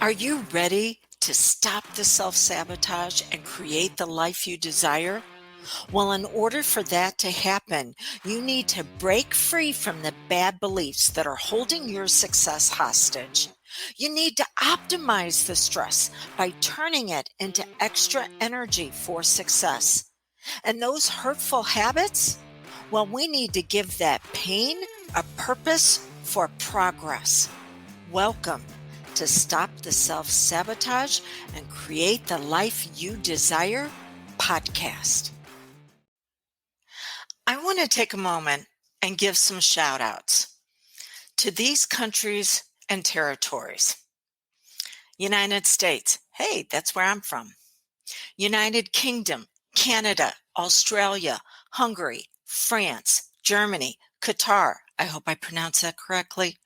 Are you ready to stop the self-sabotage and create the life you desire? Well, in order for that to happen, you need to break free from the bad beliefs that are holding your success hostage. You need to optimize the stress by turning it into extra energy for success. And those hurtful habits? Well, we need to give that pain a purpose for progress. Welcome to Stop the Self-Sabotage and Create the Life You Desire podcast. I want to take a moment and give some shout outs to these countries and territories. United States, hey, that's where I'm from. United Kingdom, Canada, Australia, Hungary, France, Germany, Qatar, I hope I pronounced that correctly,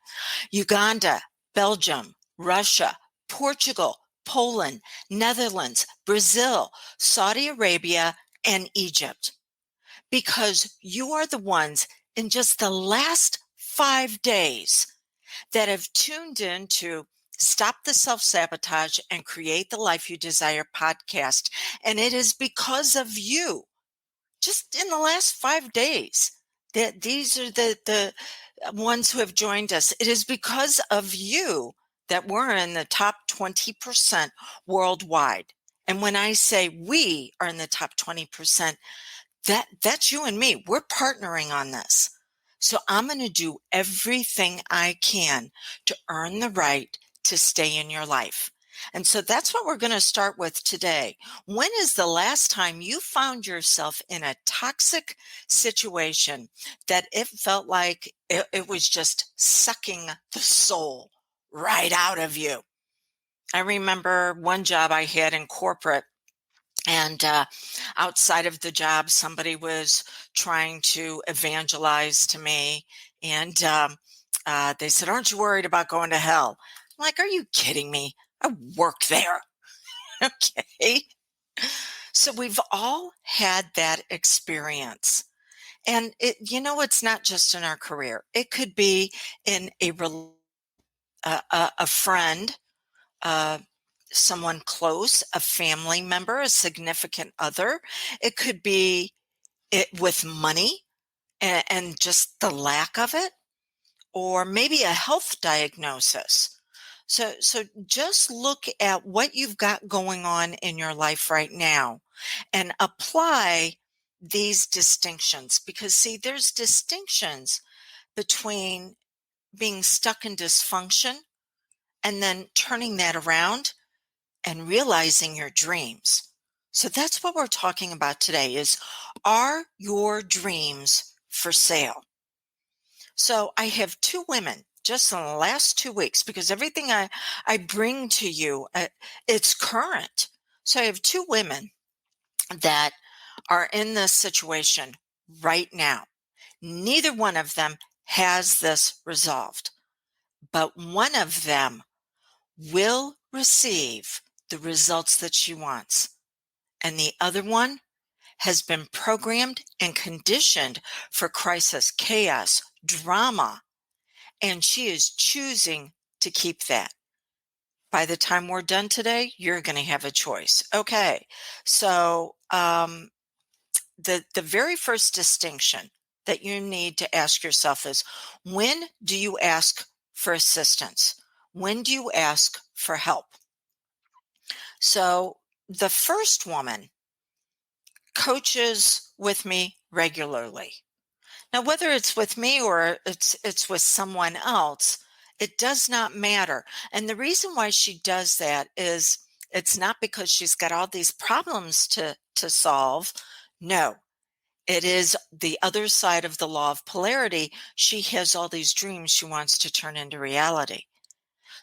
Uganda, Belgium, Russia, Portugal, Poland, Netherlands, Brazil, Saudi Arabia, and Egypt. Because you are the ones in just the last 5 days that have tuned in to Stop the Self-Sabotage and Create the Life You Desire podcast. And it is because of you, just in the last 5 days, that these are the ones who have joined us. It is because of you that we're in the top 20% worldwide. And when I say we are in the top 20%, that's you and me. We're partnering on this. So I'm going to do everything I can to earn the right to stay in your life. And so that's what we're going to start with today. When is the last time you found yourself in a toxic situation that it felt like it was just sucking the soul right out of you? I remember one job I had in corporate, and outside of the job, somebody was trying to evangelize to me. And they said, "Aren't you worried about going to hell?" I'm like, "Are you kidding me? I work there." Okay. So we've all had that experience. And it's not just in our career. It could be in a friend, uh, someone close, a family member, a significant other. It could be with money and just the lack of it, or maybe a health diagnosis. So just look at what you've got going on in your life right now and apply these distinctions, because see, there's distinctions between being stuck in dysfunction and then turning that around and realizing your dreams. So that's what we're talking about today is, are your dreams for sale? So I have two women just in the last 2 weeks, because everything I bring to you, it's current. So I have two women that are in this situation right now. Neither one of them has this resolved, but one of them will receive the results that she wants. And the other one has been programmed and conditioned for crisis, chaos, drama, and she is choosing to keep that. By the time we're done today, you're going to have a choice. Okay, so the very first distinction that you need to ask yourself is, when do you ask for assistance? When do you ask for help? So the first woman coaches with me regularly. Now, whether it's with me or it's with someone else, it does not matter. And the reason why she does that is, it's not because she's got all these problems to solve. No, it is the other side of the law of polarity. She has all these dreams she wants to turn into reality.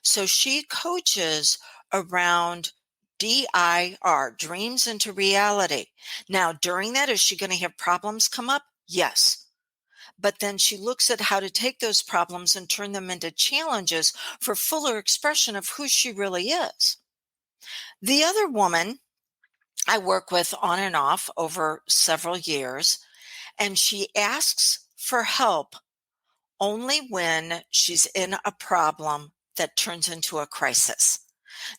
So she coaches around DIR, dreams into reality. Now, during that, is she going to have problems come up? Yes. But then she looks at how to take those problems and turn them into challenges for fuller expression of who she really is. The other woman I work with on and off over several years, and she asks for help only when she's in a problem that turns into a crisis.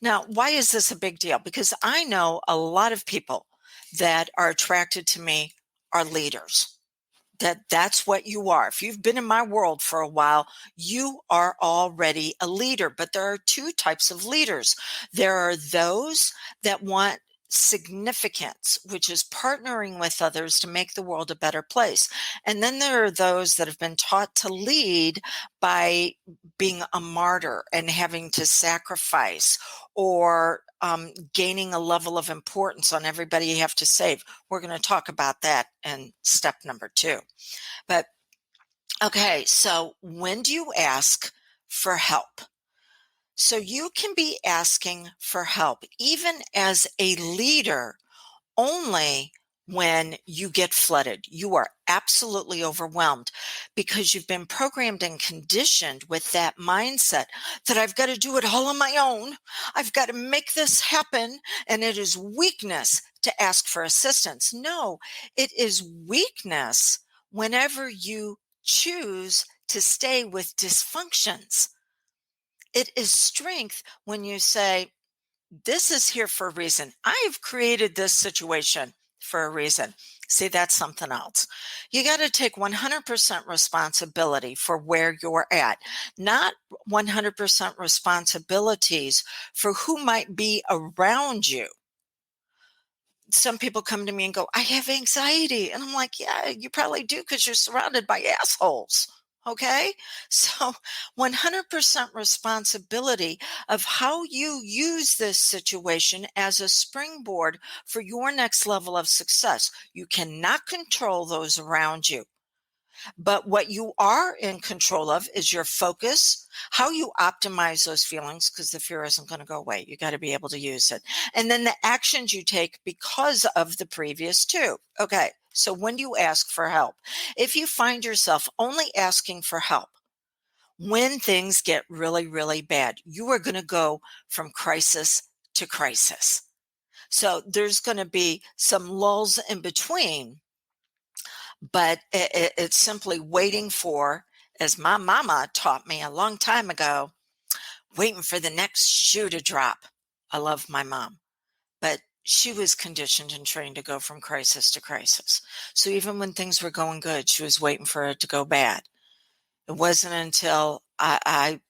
Now, why is this a big deal? Because I know a lot of people that are attracted to me are leaders. That's what you are. If you've been in my world for a while, you are already a leader. But there are two types of leaders. There are those that want significance, which is partnering with others to make the world a better place. And then there are those that have been taught to lead by being a martyr and having to sacrifice, or gaining a level of importance on everybody you have to save. We're going to talk about that in step number 2. But okay, so when do you ask for help? So you can be asking for help, even as a leader, only when you get flooded. You are absolutely overwhelmed because you've been programmed and conditioned with that mindset that I've got to do it all on my own. I've got to make this happen. And it is weakness to ask for assistance. No, it is weakness whenever you choose to stay with dysfunctions. It is strength when you say, this is here for a reason. I've created this situation for a reason. See, that's something else. You got to take 100% responsibility for where you're at, not 100% responsibilities for who might be around you. Some people come to me and go, I have anxiety. And I'm like, yeah, you probably do because you're surrounded by assholes. Okay. So 100% responsibility of how you use this situation as a springboard for your next level of success. You cannot control those around you. But what you are in control of is your focus, how you optimize those feelings, because the fear isn't going to go away. You got to be able to use it. And then the actions you take because of the previous two. Okay. So when do you ask for help? If you find yourself only asking for help when things get really, really bad, you are going to go from crisis to crisis. So there's going to be some lulls in between, but it's simply waiting for, as my mama taught me a long time ago, waiting for the next shoe to drop. I love my mom, but she was conditioned and trained to go from crisis to crisis. So even when things were going good, she was waiting for it to go bad. It wasn't until I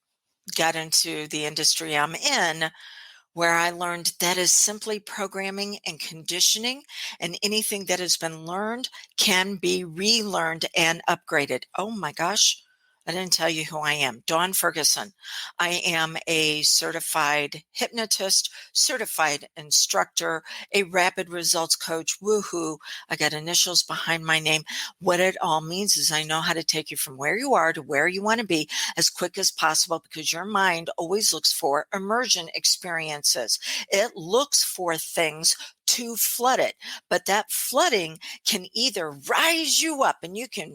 got into the industry I'm in where I learned that is simply programming and conditioning, and anything that has been learned can be relearned and upgraded. Oh my gosh, I didn't tell you who I am. Dawn Ferguson. I am a certified hypnotist, certified instructor, a rapid results coach. Woohoo. I got initials behind my name. What it all means is I know how to take you from where you are to where you want to be as quick as possible, because your mind always looks for immersion experiences. It looks for things to flood it, but that flooding can either rise you up and you can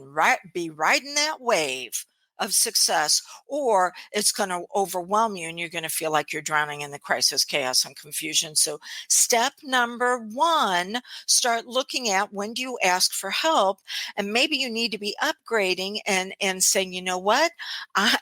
be riding that wave of success, or it's going to overwhelm you and you're going to feel like you're drowning in the crisis, chaos, and confusion. So step number 1, start looking at, when do you ask for help? And maybe you need to be upgrading and saying, you know what?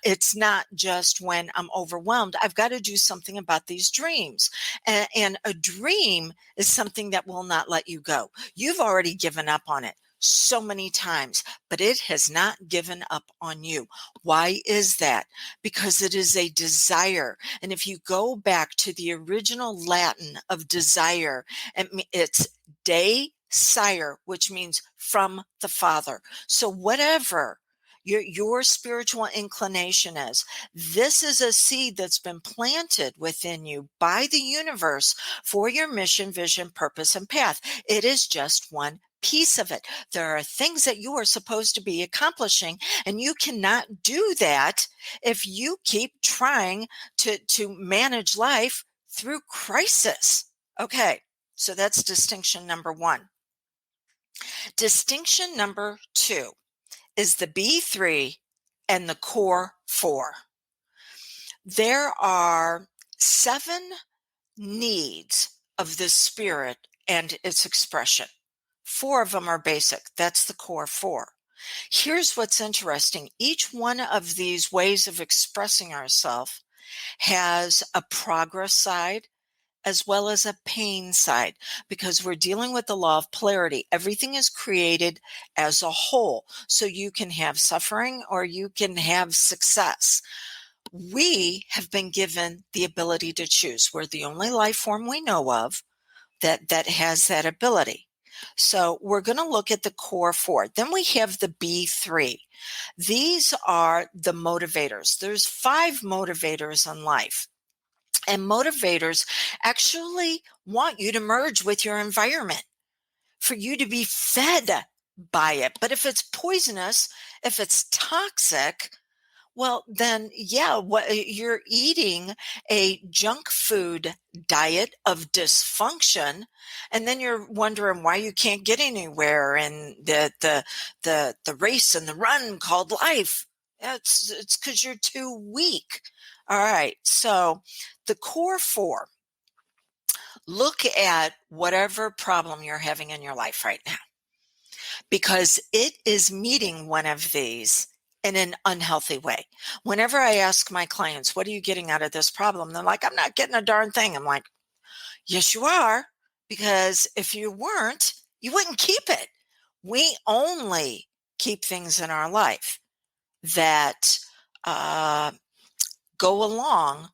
It's not just when I'm overwhelmed. I've got to do something about these dreams. And a dream is something that will not let you go. You've already given up on it so many times, but it has not given up on you. Why is that? Because it is a desire. And if you go back to the original Latin of desire, it's desire, which means from the Father. So whatever your spiritual inclination is, this is a seed that's been planted within you by the universe for your mission, vision, purpose, and path. It is just one piece of it. There are things that you are supposed to be accomplishing, and you cannot do that if you keep trying to manage life through crisis. Okay, so that's distinction number 1. Distinction number 2 is the B3 and the core 4. There are 7 needs of the spirit and its expression. 4 of them are basic. That's the core 4. Here's what's interesting. Each one of these ways of expressing ourselves has a progress side as well as a pain side, because we're dealing with the law of polarity. Everything is created as a whole. So you can have suffering or you can have success. We have been given the ability to choose. We're the only life form we know of that has that ability. So we're going to look at the core four. Then we have the B3. These are the motivators. There's 5 motivators in life. And motivators actually want you to merge with your environment for you to be fed by it. But if it's poisonous, if it's toxic, well, then, yeah, you're eating a junk food diet of dysfunction, and then you're wondering why you can't get anywhere in the race and the run called life. It's because you're too weak. All right, so the core four. Look at whatever problem you're having in your life right now, because it is meeting one of these in an unhealthy way. Whenever I ask my clients, what are you getting out of this problem? They're like, I'm not getting a darn thing. I'm like, yes, you are. Because if you weren't, you wouldn't keep it. We only keep things in our life that go along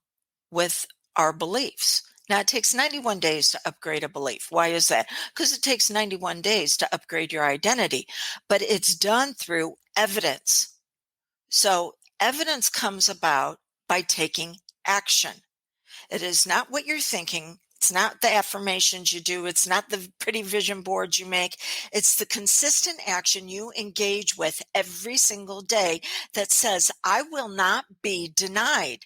with our beliefs. Now, it takes 91 days to upgrade a belief. Why is that? Because it takes 91 days to upgrade your identity, but it's done through evidence. So evidence comes about by taking action. It is not what you're thinking. It's not the affirmations you do. It's not the pretty vision boards you make. It's the consistent action you engage with every single day that says, I will not be denied.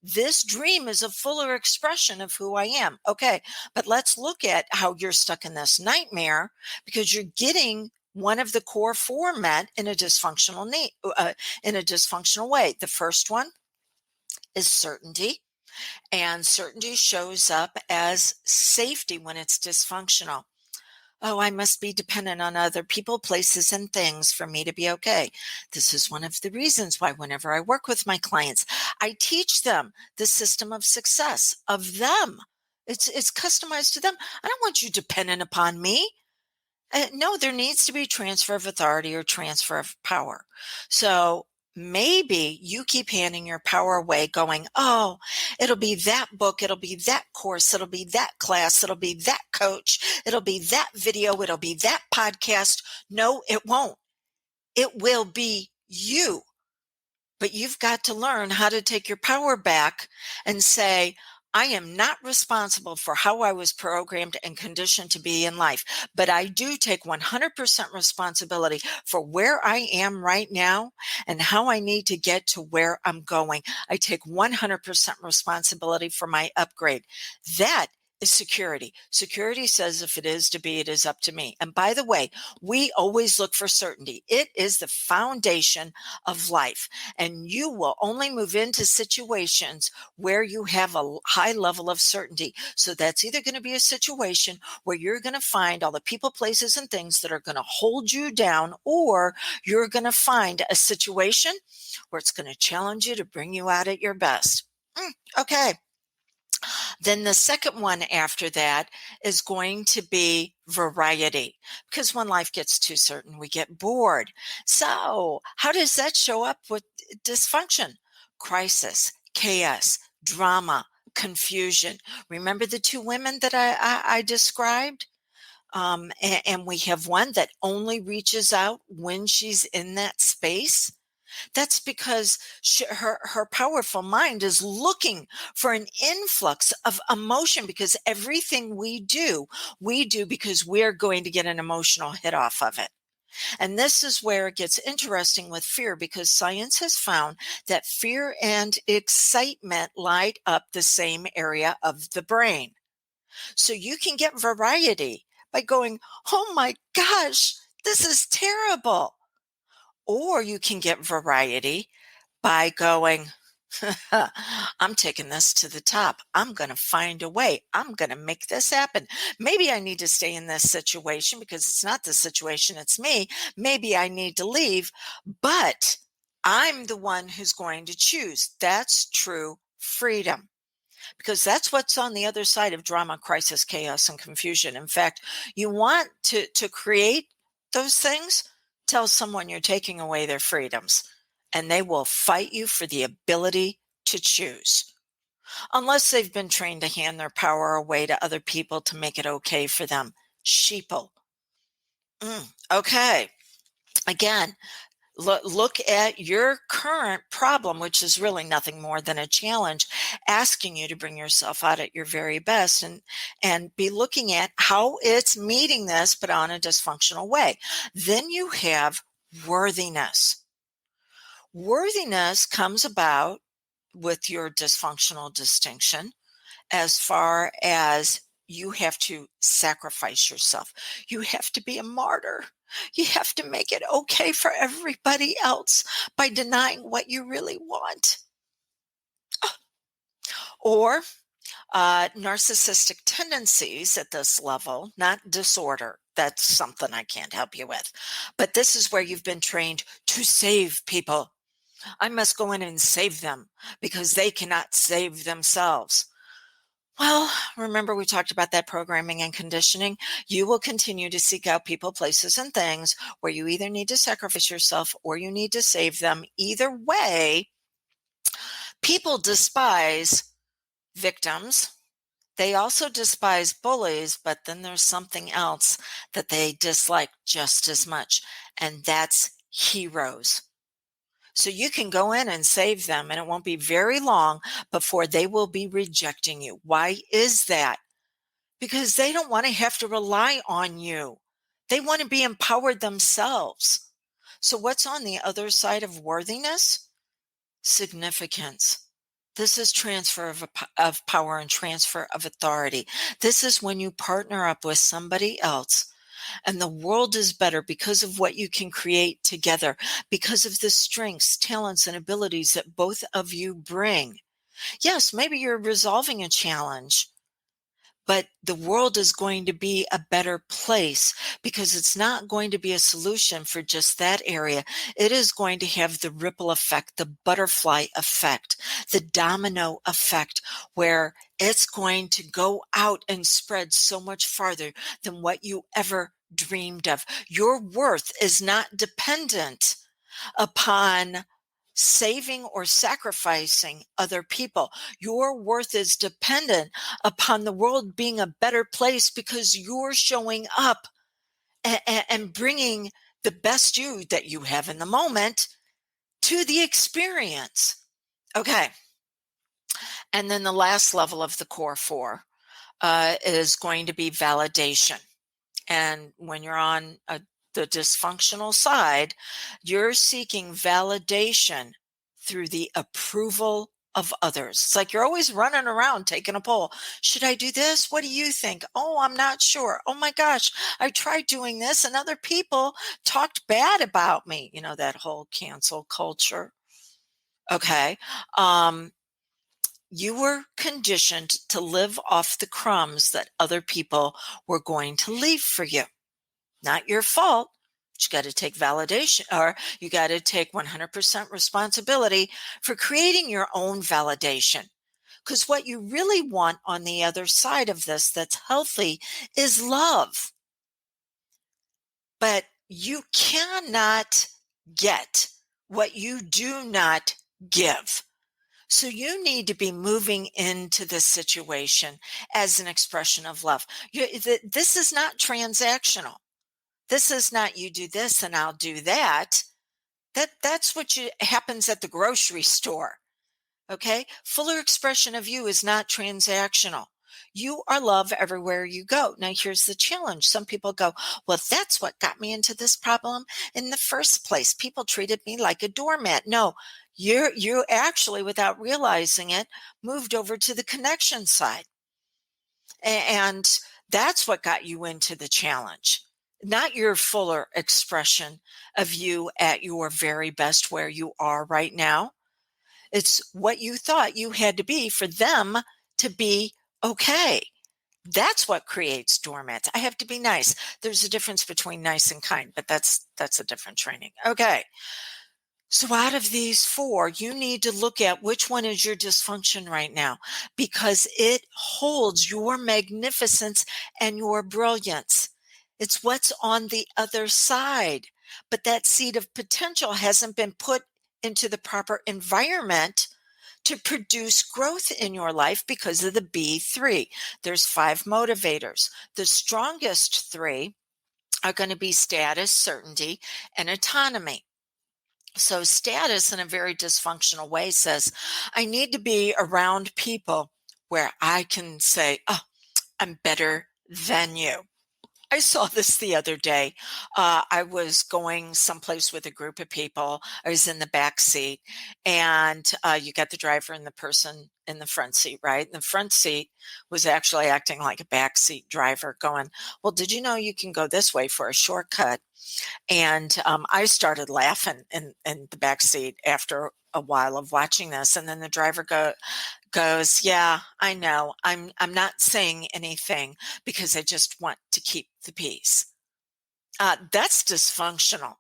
This dream is a fuller expression of who I am. Okay, but let's look at how you're stuck in this nightmare because you're getting one of the core four met in a dysfunctional way. The first one is certainty, and certainty shows up as safety when it's dysfunctional. Oh, I must be dependent on other people, places, and things for me to be okay. This is one of the reasons why whenever I work with my clients, I teach them the system of success of them. It's customized to them. I don't want you dependent upon me. No, there needs to be transfer of authority or transfer of power. So maybe you keep handing your power away going, oh, it'll be that book, it'll be that course, it'll be that class, it'll be that coach, it'll be that video, it'll be that podcast. No, it won't. It will be you. But you've got to learn how to take your power back and say, I am not responsible for how I was programmed and conditioned to be in life, but I do take 100% responsibility for where I am right now and how I need to get to where I'm going. I take 100% responsibility for my upgrade. That is security. Security says if it is to be, it is up to me. And by the way, we always look for certainty. It is the foundation of life. And you will only move into situations where you have a high level of certainty. So that's either going to be a situation where you're going to find all the people, places, and things that are going to hold you down, or you're going to find a situation where it's going to challenge you to bring you out at your best. Okay. Then the second one after that is going to be variety, because when life gets too certain, we get bored. So how does that show up with dysfunction? Crisis, chaos, drama, confusion. Remember the 2 women that I described? And we have one that only reaches out when she's in that space. That's because her powerful mind is looking for an influx of emotion, because everything we do because we're going to get an emotional hit off of it. And this is where it gets interesting with fear, because science has found that fear and excitement light up the same area of the brain. So you can get variety by going, oh my gosh, this is terrible. Or you can get variety by going, I'm taking this to the top. I'm going to find a way. I'm going to make this happen. Maybe I need to stay in this situation because it's not the situation, it's me. Maybe I need to leave, but I'm the one who's going to choose. That's true freedom, because that's what's on the other side of drama, crisis, chaos, and confusion. In fact, you want to create those things, tell someone you're taking away their freedoms, and they will fight you for the ability to choose. Unless they've been trained to hand their power away to other people to make it okay for them. Sheeple. Okay. Again, look at your current problem, which is really nothing more than a challenge, asking you to bring yourself out at your very best, and be looking at how it's meeting this, but on a dysfunctional way. Then you have worthiness. Worthiness comes about with your dysfunctional distinction as far as you have to sacrifice yourself. You have to be a martyr. You have to make it okay for everybody else by denying what you really want. Or narcissistic tendencies at this level, not disorder. That's something I can't help you with. But this is where you've been trained to save people. I must go in and save them because they cannot save themselves. Well, remember we talked about that programming and conditioning? You will continue to seek out people, places, and things where you either need to sacrifice yourself or you need to save them. Either way, people despise victims. They also despise bullies, but then there's something else that they dislike just as much, and that's heroes. So you can go in and save them, and it won't be very long before they will be rejecting you. Why is that? Because they don't want to have to rely on you. They want to be empowered themselves. So what's on the other side of worthiness? Significance. This is transfer of power and transfer of authority. This is when you partner up with somebody else and the world is better because of what you can create together, because of the strengths, talents, and abilities that both of you bring. Yes, maybe you're resolving a challenge, but the world is going to be a better place because it's not going to be a solution for just that area. It is going to have the ripple effect, the butterfly effect, the domino effect, where it's going to go out and spread so much farther than what you ever dreamed of. Your worth is not dependent upon saving or sacrificing other people. Your worth is dependent upon the world being a better place because you're showing up and bringing the best you that you have in the moment to the experience. Okay. And then the last level of the core four is going to be validation. And when you're on the dysfunctional side, you're seeking validation through the approval of others. It's like you're always running around taking a poll. Should I do this? What do you think? Oh, I'm not sure. Oh my gosh, I tried doing this and other people talked bad about me. You know, that whole cancel culture. Okay. You were conditioned to live off the crumbs that other people were going to leave for you. Not your fault. But you got to take validation, or you got to take 100% responsibility for creating your own validation. Because what you really want on the other side of this that's healthy is love. But you cannot get what you do not give. So you need to be moving into this situation as an expression of love. This is not transactional. This is not you do this and I'll do that. That's what happens at the grocery store. Okay? Fuller expression of you is not transactional. You are love everywhere you go. Now here's the challenge. Some people go, well, that's what got me into this problem in the first place. People treated me like a doormat. No, you actually, without realizing it, moved over to the connection side. And that's what got you into the challenge, not your fuller expression of you at your very best where you are right now. It's what you thought you had to be for them to be okay. That's what creates doormats. I have to be nice. There's a difference between nice and kind, but that's a different training. Okay. So out of these four, you need to look at which one is your dysfunction right now, because it holds your magnificence and your brilliance. It's what's on the other side. But that seed of potential hasn't been put into the proper environment to produce growth in your life because of the B3. There's 5 motivators. The strongest 3 are going to be status, certainty, and autonomy. So status in a very dysfunctional way says, I need to be around people where I can say, oh, I'm better than you. I saw this the other day. I was going someplace with a group of people. I was in the back seat, and you got the driver and the person in the front seat, right? And the front seat was actually acting like a back seat driver, going, well, did you know you can go this way for a shortcut? And I started laughing in the back seat after a while of watching this. And then the driver goes, yeah, I know. I'm not saying anything because I just want to keep the peace. That's dysfunctional.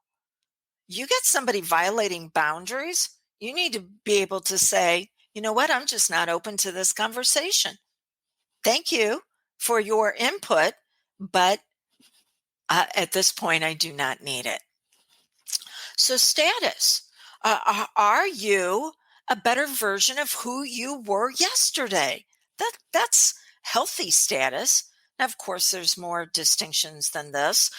You get somebody violating boundaries, you need to be able to say, you know what, I'm just not open to this conversation. Thank you for your input, but at this point, I do not need it. So, status. Are you a better version of who you were yesterday? That's healthy status. Now, of course, there's more distinctions than this,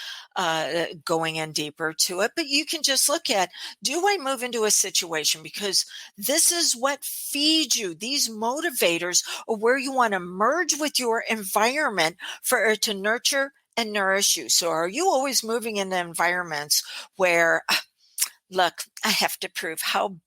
going in deeper to it. But you can just look at: do I move into a situation because this is what feeds you? These motivators are where you want to merge with your environment for it to nurture and nourish you. So, are you always moving into environments where look, I have to prove how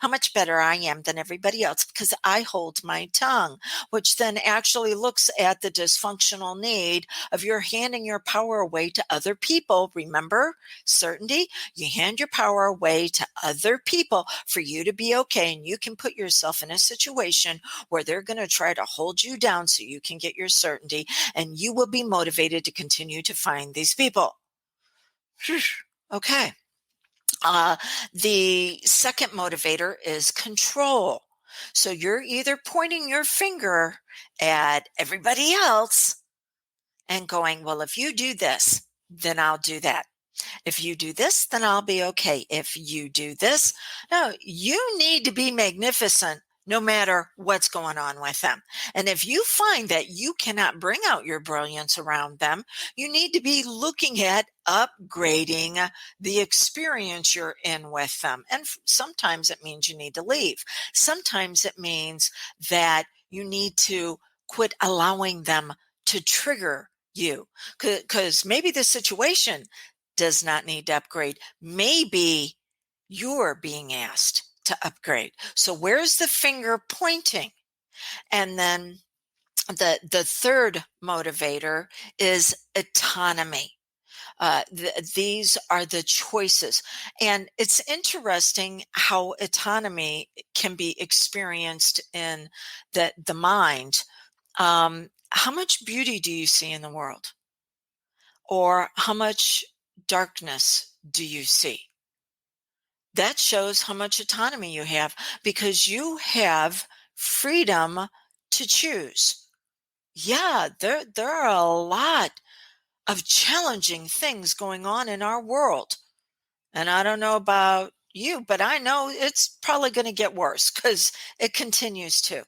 much better I am than everybody else because I hold my tongue, which then actually looks at the dysfunctional need of you're handing your power away to other people. Remember, certainty, you hand your power away to other people for you to be okay. And you can put yourself in a situation where they're going to try to hold you down so you can get your certainty, and you will be motivated to continue to find these people. Okay. The second motivator is control. So you're either pointing your finger at everybody else and going, well, if you do this, then I'll do that. If you do this, then I'll be okay. If you do this, no, you need to be magnificent no matter what's going on with them. And if you find that you cannot bring out your brilliance around them, you need to be looking at upgrading the experience you're in with them. And sometimes it means you need to leave. Sometimes it means that you need to quit allowing them to trigger you, because maybe the situation does not need to upgrade. Maybe you're being asked to upgrade. So where's the finger pointing? And then the third motivator is autonomy. These are the choices. And it's interesting how autonomy can be experienced in the mind. How much beauty do you see in the world? Or how much darkness do you see? That shows how much autonomy you have because you have freedom to choose. Yeah, there are a lot of challenging things going on in our world. And I don't know about you, but I know it's probably going to get worse because it continues to.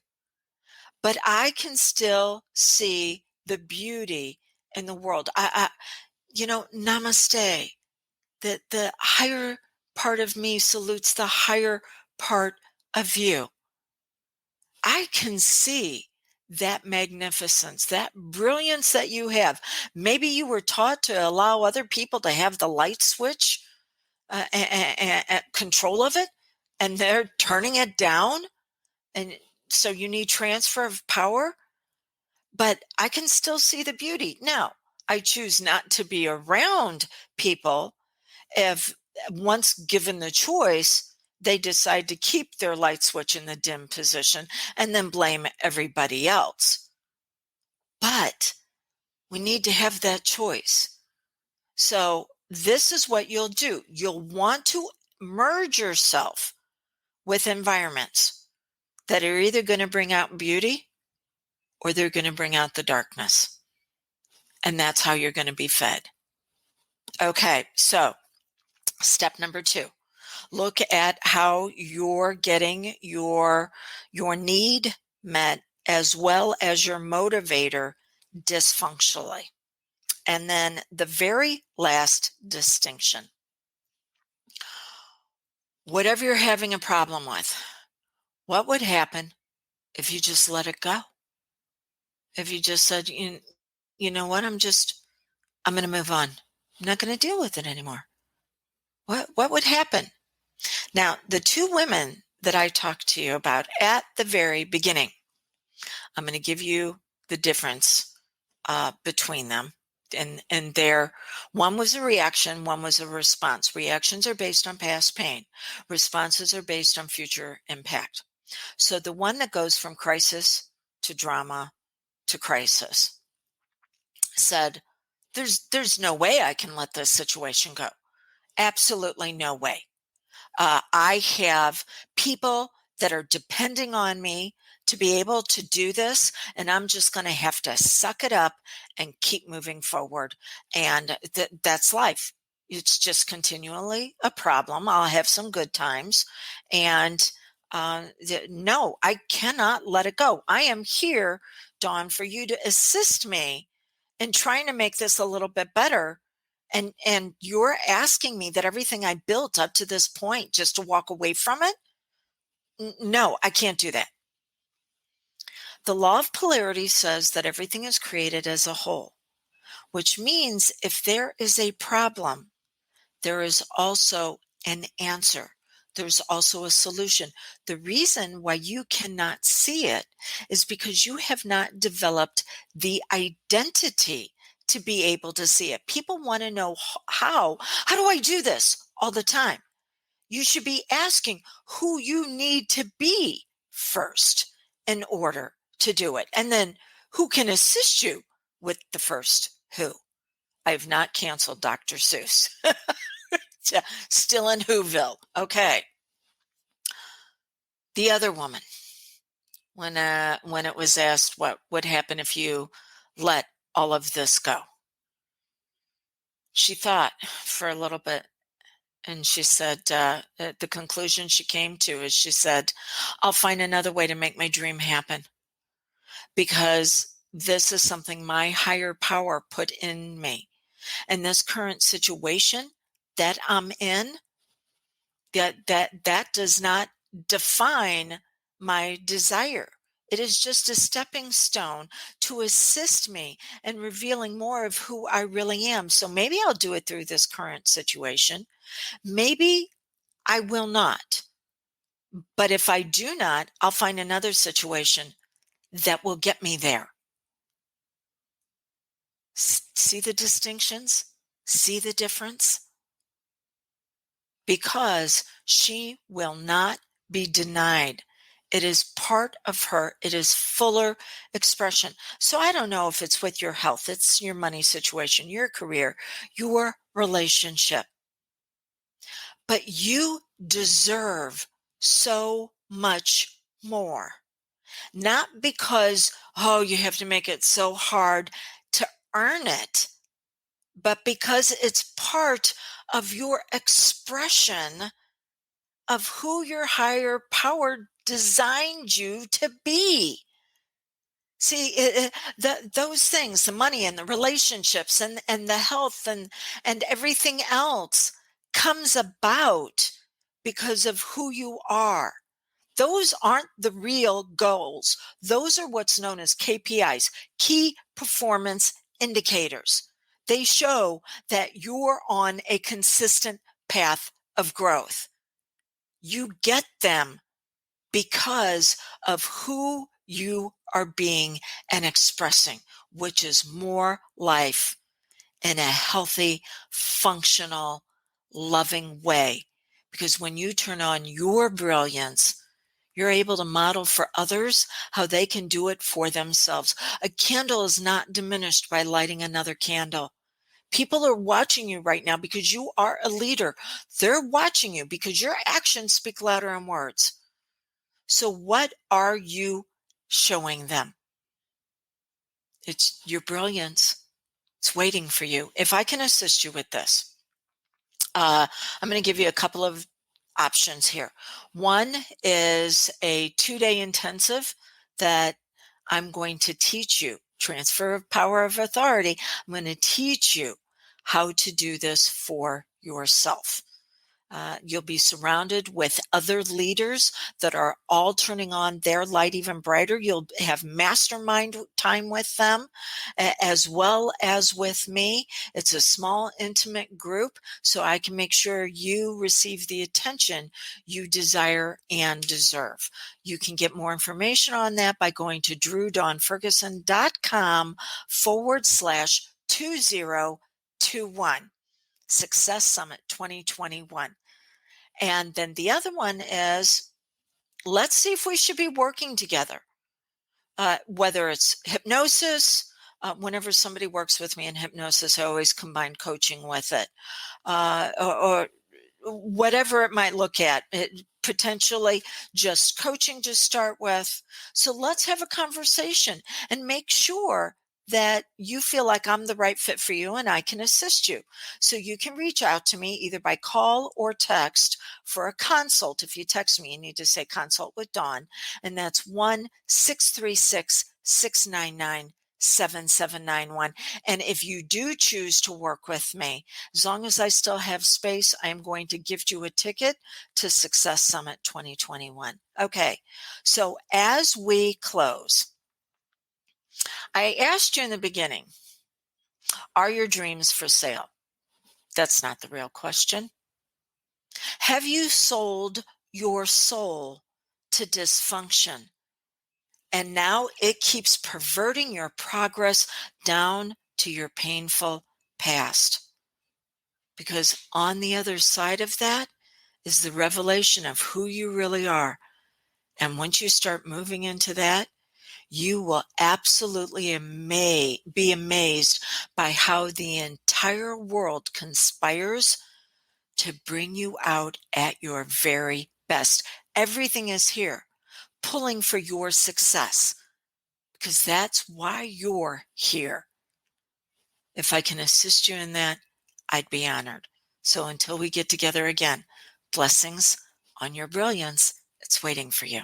But I can still see the beauty in the world. Namaste. The higher part of me salutes the higher part of you. I can see that magnificence, that brilliance that you have. Maybe you were taught to allow other people to have the light switch and control of it, and they're turning it down. And so you need transfer of power. But I can still see the beauty. Now, I choose not to be around people if once given the choice, they decide to keep their light switch in the dim position and then blame everybody else. But we need to have that choice. So this is what you'll do. You'll want to merge yourself with environments that are either going to bring out beauty or they're going to bring out the darkness. And that's how you're going to be fed. Okay, so step number 2, look at how you're getting your need met as well as your motivator dysfunctionally. And then the very last distinction, whatever you're having a problem with, what would happen if you just let it go? If you just said, you know what, I'm going to move on. I'm not going to deal with it anymore. What would happen? Now, the 2 women that I talked to you about at the very beginning, I'm going to give you the difference between them. And there, one was a reaction, one was a response. Reactions are based on past pain. Responses are based on future impact. So the one that goes from crisis to drama to crisis said, there's no way I can let this situation go. Absolutely no way. I have people that are depending on me to be able to do this, and I'm just going to have to suck it up and keep moving forward. And that's life. It's just continually a problem. I'll have some good times. And no, I cannot let it go. I am here, Dawn, for you to assist me in trying to make this a little bit better. And you're asking me that everything I built up to this point just to walk away from it? No, I can't do that. The law of polarity says that everything is created as a whole, which means if there is a problem, there is also an answer. There's also a solution. The reason why you cannot see it is because you have not developed the identity to be able to see it. People want to know how do I do this all the time? You should be asking who you need to be first in order to do it. And then who can assist you with the first who. I have not canceled Dr. Seuss. Still in Whoville. Okay. The other woman, when it was asked what would happen if you let all of this go, she thought for a little bit, and she said, the conclusion she came to is she said, I'll find another way to make my dream happen, because this is something my higher power put in me. And this current situation that I'm in, that does not define my desire. It is just a stepping stone to assist me in revealing more of who I really am. So maybe I'll do it through this current situation. Maybe I will not. But if I do not, I'll find another situation that will get me there. See the distinctions? See the difference? Because she will not be denied. It is part of her. It is fuller expression. So I don't know if it's with your health, it's your money situation, your career, your relationship. But you deserve so much more. Not because, you have to make it so hard to earn it, but because it's part of your expression of who your higher power designed you to be. See, those things, the money and the relationships and the health and everything else comes about because of who you are. Those aren't the real goals. Those are what's known as KPIs, key performance indicators. They show that you're on a consistent path of growth. You get them because of who you are being and expressing, which is more life in a healthy, functional, loving way. Because when you turn on your brilliance, you're able to model for others how they can do it for themselves. A candle is not diminished by lighting another candle, People are watching you right now because you are a leader. They're watching you because your actions speak louder than words. So what are you showing them? It's your brilliance. It's waiting for you. If I can assist you with this, I'm going to give you a couple of options here. One is a 2-day intensive that I'm going to teach you transfer of power of authority. I'm going to teach you how to do this for yourself. You'll be surrounded with other leaders that are all turning on their light even brighter. You'll have mastermind time with them as well as with me. It's a small, intimate group, so I can make sure you receive the attention you desire and deserve. You can get more information on that by going to drewdawnferguson.com/2021. Success Summit 2021. And then the other one is, let's see if we should be working together. Whether it's hypnosis, whenever somebody works with me in hypnosis, I always combine coaching with it, or whatever it might look at. Potentially just coaching to start with. So let's have a conversation and make sure that you feel like I'm the right fit for you and I can assist you. So you can reach out to me either by call or text for a consult. If you text me, you need to say consult with Dawn, and that's 1-636-699-7791. And if you do choose to work with me, as long as I still have space, I'm going to gift you a ticket to Success Summit 2021. Okay, so as we close, I asked you in the beginning, are your dreams for sale? That's not the real question. Have you sold your soul to dysfunction? And now it keeps perverting your progress down to your painful past. Because on the other side of that is the revelation of who you really are. And once you start moving into that, you will absolutely be amazed by how the entire world conspires to bring you out at your very best. Everything is here, pulling for your success, because that's why you're here. If I can assist you in that, I'd be honored. So until we get together again, blessings on your brilliance. It's waiting for you.